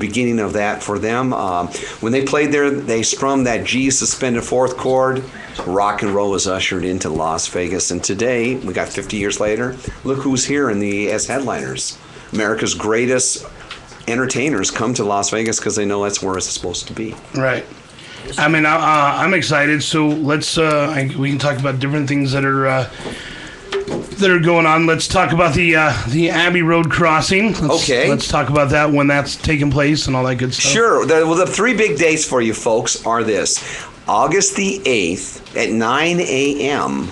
beginning of that for them. When they played there, they strummed that G suspended fourth chord. Rock and roll was ushered into Las Vegas, and today, we got 50 years later, look who's here as headliners. America's greatest entertainers come to Las Vegas because they know that's where it's supposed to be. Right. I mean, I'm excited. So let's we can talk about different things that are going on. Let's talk about the Abbey Road crossing. Let's talk about that, when that's taking place and all that good stuff. Sure. The three big dates for you folks are this. August the 8th at 9 a.m.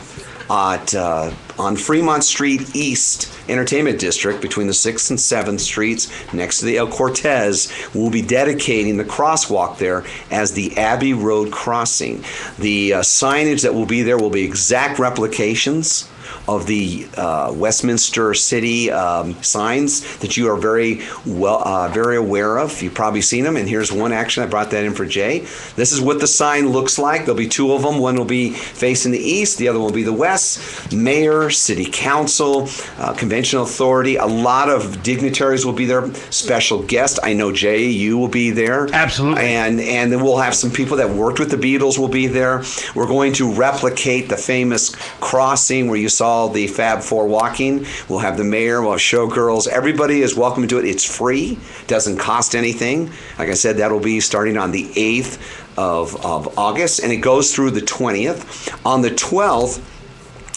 On Fremont Street East Entertainment District, between the 6th and 7th Streets, next to the El Cortez, we'll be dedicating the crosswalk there as the Abbey Road crossing. The signage that will be there will be exact replications of the Westminster City signs that you are very aware of. You've probably seen them, and here's one action. I brought that in for Jay. This is what the sign looks like. There'll be two of them. One will be facing the east, the other will be the west. Mayor, city council, convention authority, a lot of dignitaries will be there. Special guest, I know Jay, you will be there. Absolutely. And then we'll have some people that worked with the Beatles will be there. We're going to replicate the famous crossing where you saw the Fab Four walking. We'll have the mayor, we'll have showgirls. Everybody is welcome to it. It's free, doesn't cost anything. Like I said, that'll be starting on the 8th of August, and it goes through the 20th. On the 12th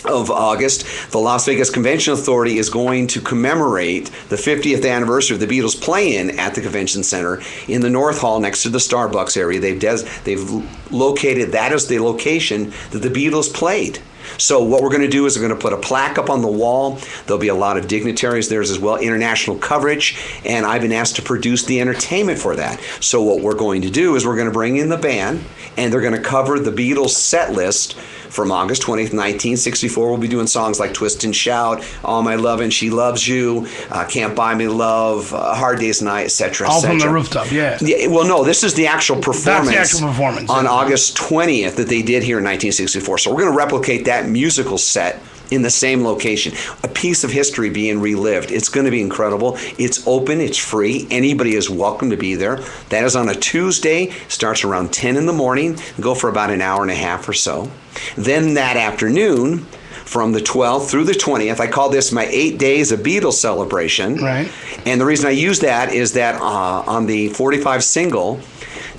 of August, the Las Vegas Convention Authority is going to commemorate the 50th anniversary of the Beatles playing at the Convention Center in the North Hall next to the Starbucks area. They've located that as the location that the Beatles played. So what we're going to do is we're going to put a plaque up on the wall. There'll be a lot of dignitaries there as well, international coverage, and I've been asked to produce the entertainment for that. So what we're going to do is we're going to bring in the band, and they're going to cover the Beatles set list from August 20th, 1964. We'll be doing songs like Twist and Shout, All My Lovin', She Loves You, Can't Buy Me Love, Hard Day's Night, etc. All from the rooftop, yeah. Well, no, this is the actual performance. That's the actual performance. On August 20th that they did here in 1964. So we're going to replicate that musical set in the same location. A piece of history being relived. It's going to be incredible. It's open. It's free. Anybody is welcome to be there. That is on a Tuesday. Starts around 10 in the morning. Go for about an hour and a half or so. Then that afternoon, from the 12th through the 20th, I call this my 8 days of Beatles celebration. Right. And the reason I use that is that on the 45 single,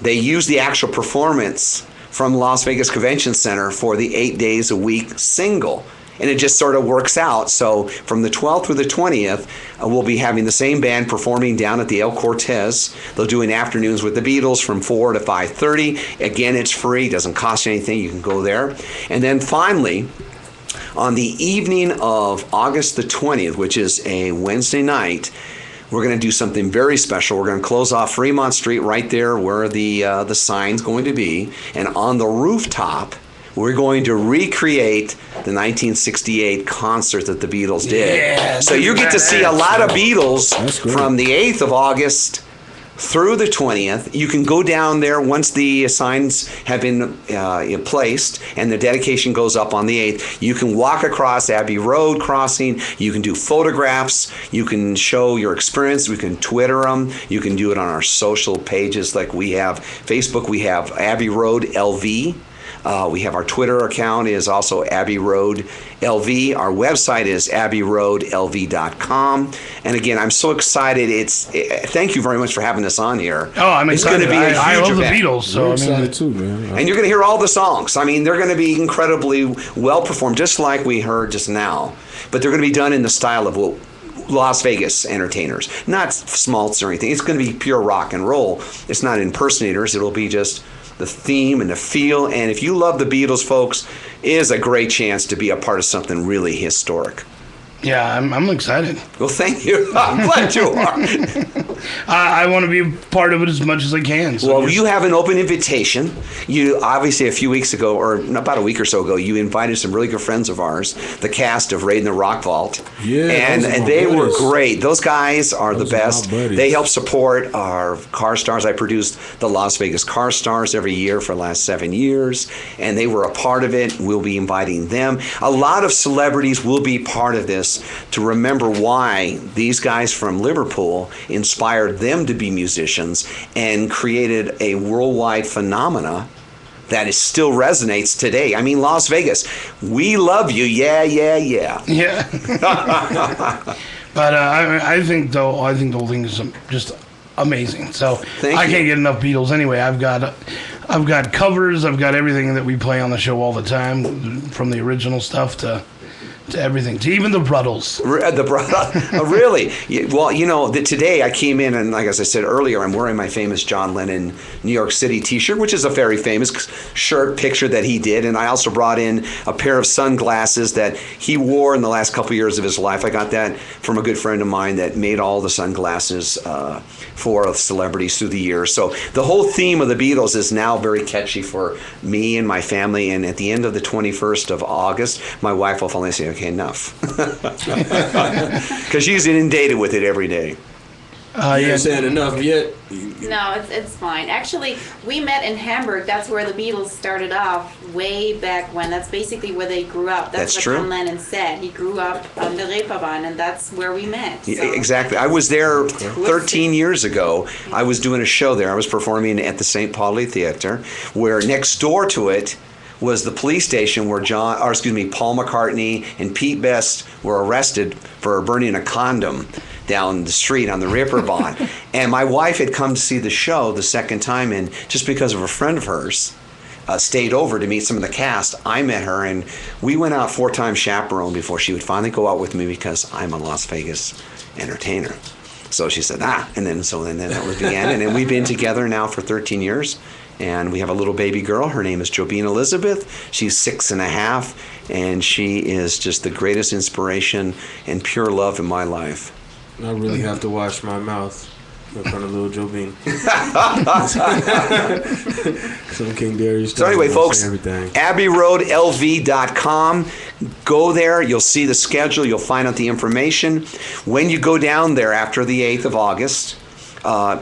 they use the actual performance from Las Vegas Convention Center for the 8 days a week single. And it just sort of works out. So from the 12th through the 20th, we'll be having the same band performing down at the El Cortez. They'll do an afternoons with the Beatles from 4 to 5:30. Again, it's free, doesn't cost you anything. You can go there. And then finally, on the evening of August the 20th, which is a Wednesday night, we're going to do something very special. We're going to close off Fremont Street right there where the sign's going to be. And on the rooftop, we're going to recreate the 1968 concert that the Beatles did. Yeah, so you get to see a lot of Beatles from the 8th of August through the 20th. You can go down there once the signs have been placed and the dedication goes up on the 8th. You can walk across Abbey Road crossing. You can do photographs. You can show your experience. We can Twitter them. You can do it on our social pages like we have. Facebook, we have Abbey Road LV. We have our Twitter account is also Abbey Road LV. Our website is abbeyroadlv.com. And again, I'm so excited. Thank you very much for having us on here. Oh, I'm excited. It's going to be a huge I love event. the Beatles. So I'm excited too, man. And you're going to hear all the songs. I mean, they're going to be incredibly well performed, just like we heard just now. But they're going to be done in the style of Las Vegas entertainers, not smaltz or anything. It's going to be pure rock and roll. It's not impersonators. It'll be just the theme and the feel. And if you love the Beatles, folks, it is a great chance to be a part of something really historic. Yeah, I'm excited. Well, thank you. I'm glad you are. I want to be a part of it as much as I can. So well, you have an open invitation. You obviously a few weeks ago, or about a week or so ago, you invited some really good friends of ours, the cast of Raid in the Rock Vault. Yeah, and they were great. Those guys are the best. They help support our car stars. I produced the Las Vegas Car Stars every year for the last 7 years, and they were a part of it. We'll be inviting them. A lot of celebrities will be part of this to remember why these guys from Liverpool inspired inspired them to be musicians and created a worldwide phenomena that is still resonates today. I mean, Las Vegas, we love you. Yeah, yeah, yeah. Yeah. But I think the whole thing is just amazing. So I can't get enough Beatles anyway. I've got covers. I've got everything that we play on the show all the time, from the original stuff to everything, to even the Bruddles. Really? Well, today I came in, and like as I said earlier, I'm wearing my famous John Lennon New York City t-shirt, which is a very famous shirt picture that he did. And I also brought in a pair of sunglasses that he wore in the last couple years of his life. I got that from a good friend of mine that made all the sunglasses for celebrities through the years. So the whole theme of the Beatles is now very catchy for me and my family. And at the end of the 21st of August, my wife will finally say, okay, enough. Because she's inundated with it every day. You ain't saying enough yet. No, it's fine. Actually, we met in Hamburg. That's where the Beatles started off, way back when. That's basically where they grew up. That's what true. John Lennon said. He grew up on the Reeperbahn, and that's where we met. So. Exactly. I was there 13 years ago. I was doing a show there. I was performing at the St. Pauli Theater, where next door to it was the police station where Paul McCartney and Pete Best were arrested for burning a condom down the street on the Reeperbahn. And my wife had come to see the show the second time, and just because of a friend of hers stayed over to meet some of the cast, I met her, and we went out 4 times chaperone before she would finally go out with me, because I'm a Las Vegas entertainer. So she said, and then that was began. And then we've been together now for 13 years. And we have a little baby girl. Her name is Jobine Elizabeth. She's 6.5, and she is just the greatest inspiration and pure love in my life. I really have to wash my mouth in front of little Jobine. So King Darius. So anyway, folks, AbbeyRoadLV.com. Go there. You'll see the schedule. You'll find out the information. When you go down there after the 8th of August,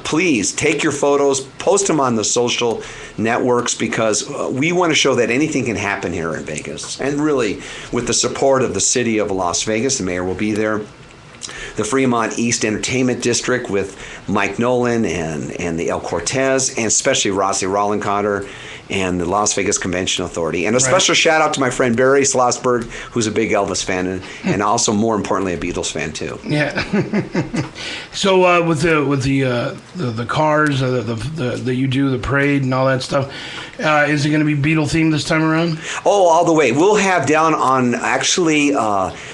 please take your photos, post them on the social networks, because we want to show that anything can happen here in Vegas. And really, with the support of the city of Las Vegas, the mayor will be there. The Fremont East Entertainment District with Mike Nolan and the El Cortez, and especially Rossi Rollencotter and the Las Vegas Convention Authority. And a special shout out to my friend Barry Schlossberg, who's a big Elvis fan, and also, more importantly, a Beatles fan too. Yeah. So with the cars that you do, the parade and all that stuff, is it going to be Beatle themed this time around? Oh, all the way. We'll have down on actually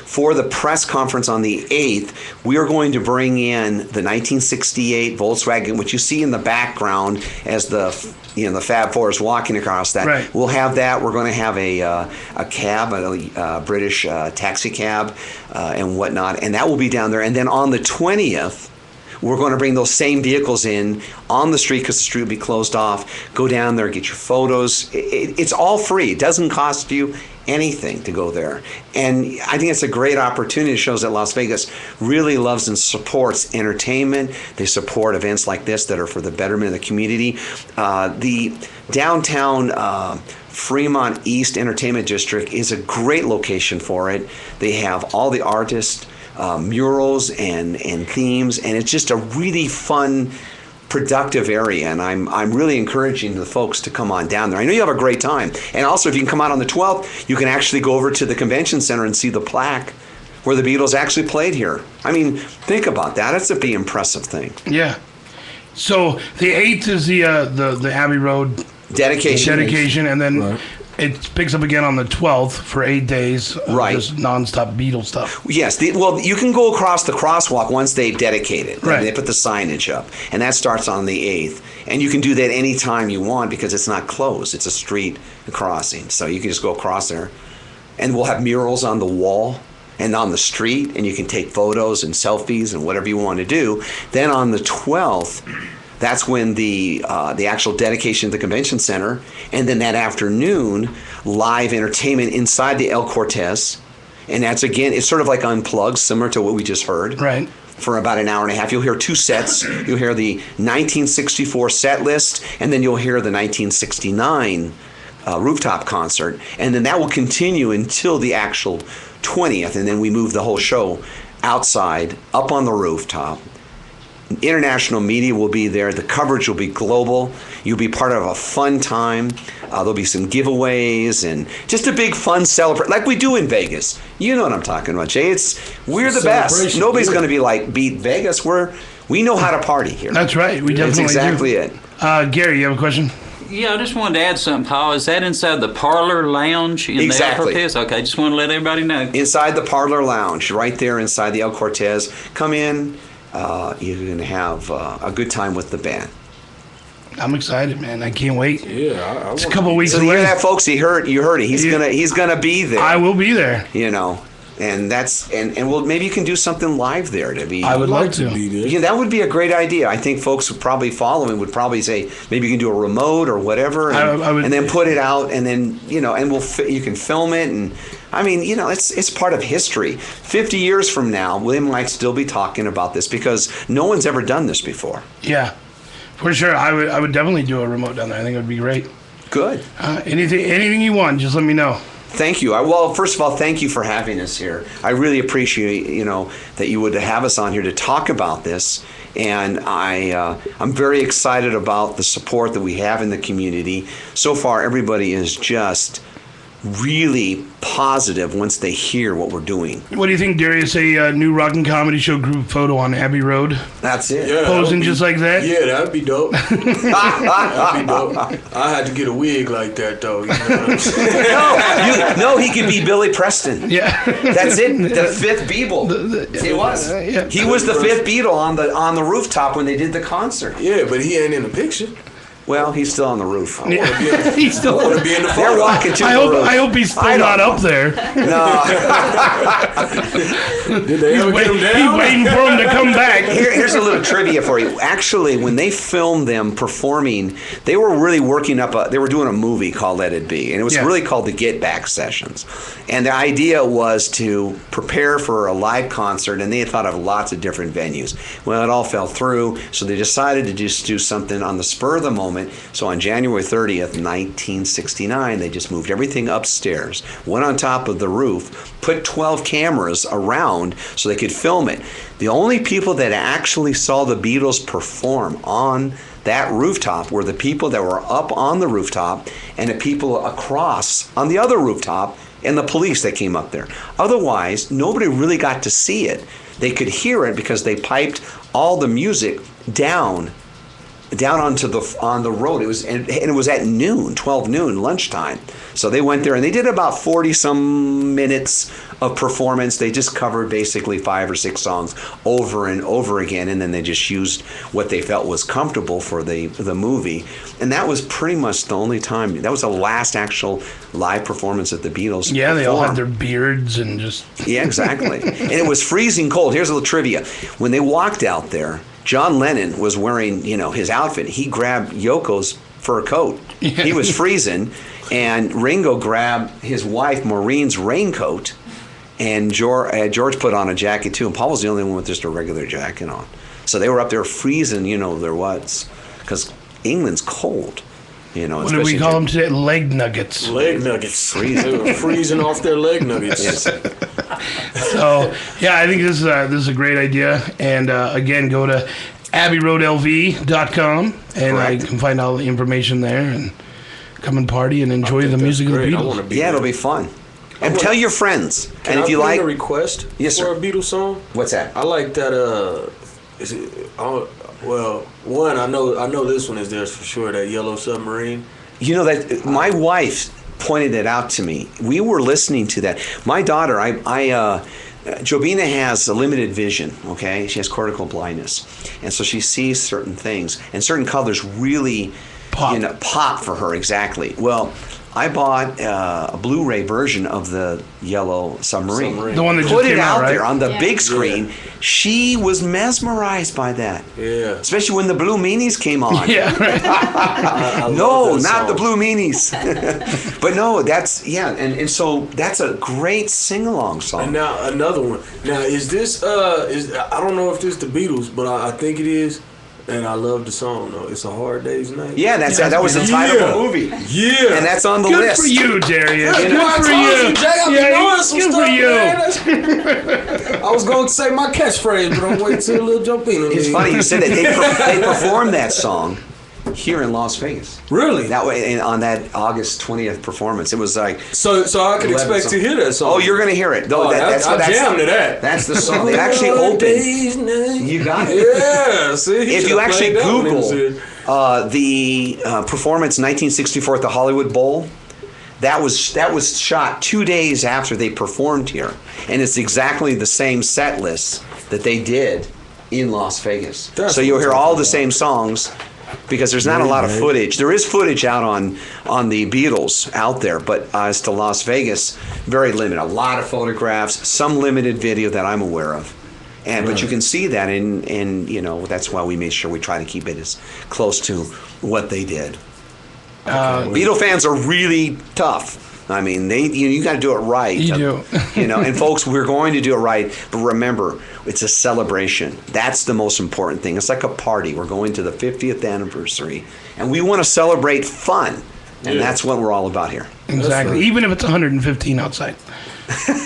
for the press conference on the 8th, we are going to bring in the 1968 Volkswagen, which you see in the background as the Fab Four is walking across that. Right. We'll have that. We're going to have a cab, a British taxi cab, and whatnot, and that will be down there. And then on the 20th, we're going to bring those same vehicles in on the street, because the street will be closed off. Go down there, get your photos. It's all free. It doesn't cost you anything to go there. And I think it's a great opportunity. It shows that Las Vegas really loves and supports entertainment. They support events like this that are for the betterment of the community. The downtown Fremont East Entertainment District is a great location for it. They have all the artists, murals and themes, and it's just a really fun, productive area, and I'm really encouraging the folks to come on down there. I know you have a great time. And also, if you can come out on the 12th, you can actually go over to the convention center and see the plaque where the Beatles actually played here. I mean, think about that. That's a pretty impressive thing. Yeah. So the 8th is the Abbey Road dedication, and then it picks up again on the 12th for 8 days of just nonstop Beatles stuff. Yes. You can go across the crosswalk once they've dedicated. Right. They put the signage up, and that starts on the 8th. And you can do that anytime you want, because it's not closed. It's a street crossing. So you can just go across there. And we'll have murals on the wall and on the street, and you can take photos and selfies and whatever you want to do. Then on the 12th, that's when the actual dedication of the convention center, and then that afternoon, live entertainment inside the El Cortez, and that's again, it's sort of like unplugged, similar to what we just heard. Right. For about an hour and a half, you'll hear 2 sets. You'll hear the 1964 set list, and then you'll hear the 1969 rooftop concert, and then that will continue until the actual 20th, and then we move the whole show outside, up on the rooftop. International media will be there. The coverage will be global. You'll be part of a fun time. There'll be some giveaways and just a big fun celebration, like we do in Vegas. You know what I'm talking about, Jay. We're the best. Nobody's going to be like beat Vegas. We know how to party here. That's right. We definitely That's exactly do. it. Gary, you have a question? Yeah, I just wanted to add something, Paul. Is that inside the parlor lounge in Exactly. the El Cortez? Okay, just want to let everybody know. Inside the parlor lounge, right there inside the El Cortez. Come in. You're going to have a good time with the band. I'm excited, man. I can't wait. Yeah, It's a couple weeks So you away. hear that, folks? You heard it. He's gonna be there. I will be there. You know, and that's and well, maybe you can do something live there to be. I would like to. be there. Yeah, that would be a great idea. I think folks would probably say maybe you can do a remote or whatever, and, I would- and then put it out, and then and you can film it, and I mean it's part of history. 50 years from now, we might still be talking about this because no one's ever done this before. Yeah, for sure. I would definitely do a remote down there. I think it would be great. Good. Anything you want, just let me know. Thank you. Well, first of all, thank you for having us here. I really appreciate, that you would have us on here to talk about this. And I'm very excited about the support that we have in the community. So far, everybody is just really positive once they hear what we're doing. What do you think, Darius? A new rock and comedy show group photo on Abbey Road, That's it. Yeah, posing just like that? Yeah, that'd be dope. That'd be dope. I had to get a wig like that though. You know what I'm saying? No, he could be Billy Preston. Yeah. That's it. The fifth Beatle. He was. Yeah. He was the fifth Beatle on the rooftop when they did the concert. Yeah, but he ain't in the picture. Well, he's still on the roof. He's still. I want to be in the They're photo. walking to I the hope. roof. I hope he's still I don't not know. up there. No. Did they ever get him He's down? waiting for him to come back. Here's a little trivia for you. Actually, when they filmed them performing, they were really working up they were doing a movie called Let It Be, and it was Yeah. really called the Get Back Sessions. And the idea was to prepare for a live concert, and they had thought of lots of different venues. Well, it all fell through, so they decided to just do something on the spur of the moment. So on January 30th, 1969, they just moved everything upstairs, went on top of the roof, put 12 cameras around so they could film it. The only people that actually saw the Beatles perform on that rooftop were the people that were up on the rooftop and the people across on the other rooftop and the police that came up there. Otherwise, nobody really got to see it. They could hear it because they piped all the music down onto on the road. It was and it was at noon, 12 noon, lunchtime. So they went there and they did about 40 some minutes of performance. They just covered basically 5 or 6 songs over and over again, and then they just used what they felt was comfortable for the movie. And that was pretty much the only time. That was the last actual live performance that the Beatles Yeah, they all had performed. their beards and just. Yeah, exactly. And it was freezing cold. Here's a little trivia. When they walked out there, John Lennon was wearing, his outfit. He grabbed Yoko's fur coat. Yeah. He was freezing. And Ringo grabbed his wife Maureen's raincoat. And George put on a jacket too. And Paul was the only one with just a regular jacket on. So they were up there freezing, there was. Because England's cold. What do we call them today? Leg nuggets. Leg nuggets. Freezing. They were freezing off their leg nuggets. Yes. So yeah, I think this is a great idea. And again, go to abbeyroadlv.com and I Correct. can find all the information there and come and party and enjoy the That's music of the great. I Beatles. want to be Yeah, it'll there. be fun. And want- tell your friends. Can And if I you put in like, a request Yes, for sir. a Beatles song? what's that? I like that. Is it? Well, one I know this one is theirs for sure. That Yellow Submarine. That my wife pointed it out to me. We were listening to that. My daughter, Jobina has a limited vision. Okay, she has cortical blindness, and so she sees certain things, and certain colors really, Pop. pop for her. Exactly. Well, I bought a Blu-ray version of the Yellow Submarine. The one that just Put it came out, out right? there on the Yeah. big screen. Yeah. She was mesmerized by that. Yeah. Especially when the Blue Meanies came on. Yeah, right. I No, love that not the song. Blue Meanies. But no, and so that's a great sing-along song. And now another one. Now is this I don't know if this the Beatles, but I think it is. And I love the song though. It's a hard day's night. Yeah, that was the title of the movie. Yeah, And that's on the Good list. for you, Darius. Good Good for you. Good for you. I was going to say my catchphrase, but I'm waiting till Lil Jopino. It's funny you said that they performed that song here in Las Vegas. Really? That way, on that August 20th performance, it was like. So I could expect to hear that song. Oh, you're gonna hear it. No, I jammed to that. That's the song. They actually opened. You got it. Yeah. See, If you actually Google the performance 1964 at the Hollywood Bowl, that was shot 2 days after they performed here, and it's exactly the same set list that they did in Las Vegas. So you'll hear all the same songs. Because there's not a lot of footage. There is footage out on the Beatles out there, but as to Las Vegas, very limited. A lot of photographs, some limited video that I'm aware of. But you can see that, and that's why we made sure we try to keep it as close to what they did. Beatle fans are really tough. I mean, you got to do it right. You do. And folks, we're going to do it right. But remember, it's a celebration. That's the most important thing. It's like a party. We're going to the 50th anniversary, and we want to celebrate fun. And that's what we're all about here. Exactly. Right. Even if it's 115 outside.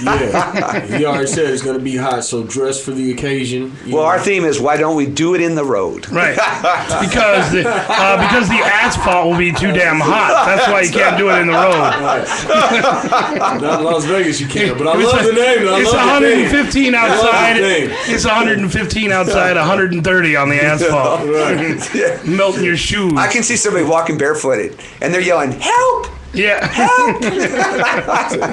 Yeah, he already said it's going to be hot, so dress for the occasion. Well, our theme is, why don't we do it in the road? Right. because the asphalt will be too damn hot. That's why you can't do it in the road. Right. Not in Las Vegas, you can't. But I love the name. It's 115 outside. name. It's 115 outside, 130 on the asphalt. Right. Yeah. Melting your shoes. I can see somebody walking barefooted, and they're yelling, "Help! Yeah.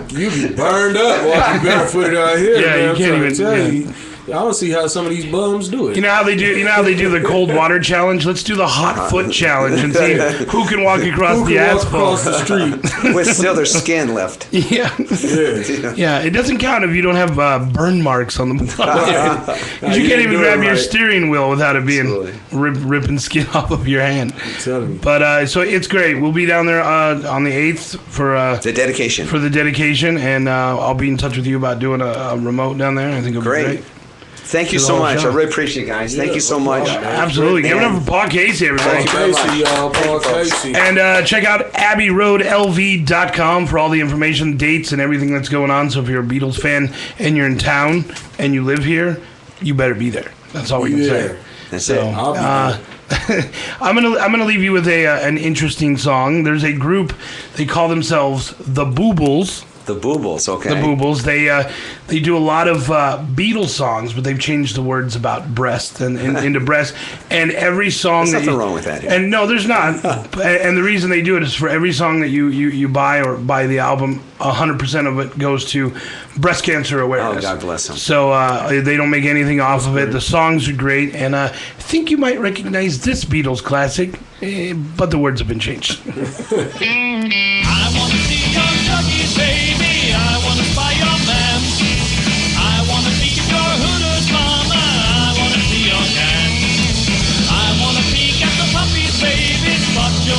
You be burned up walking barefooted out here. Yeah, man. you I'm can't trying to tell even- you. I don't see how some of these bums do it. You know how they do the cold water challenge? Let's do the hot foot challenge and see who can walk across Who the can walk asphalt. across the street? With still their skin left." Yeah. Yeah. Yeah, it doesn't count if you don't have burn marks on the bottom. You you can't didn't even do it grab your right. steering wheel without it being ripping skin off of your hand. Telling you. But so it's great. We'll be down there on the 8th for The dedication. the dedication, and I'll be in touch with you about doing a remote down there. I think it'll be great. Thank you To the so whole much. show. I really appreciate it, guys. Thank you so much. Absolutely. Give it up for Paul Casey, everybody. Thank you very Casey, much. y'all. Paul Casey. And check out abbeyroadlv.com for all the information, dates, and everything that's going on. So if you're a Beatles fan and you're in town and you live here, you better be there. That's all we can say. That's So, it. I'll be there. I'm gonna leave you with an interesting song. There's a group, they call themselves the Boobles. The Boobles, okay. The Boobles. They do a lot of Beatles songs, but they've changed the words about breast and into breast. And every song There's that nothing you, wrong with that. And no, there's not. And the reason they do it is for every song that you buy or buy the album, 100% of it goes to breast cancer awareness. Oh, God bless them. So they don't make anything off of it. The songs are great, and I think you might recognize this Beatles classic, but the words have been changed.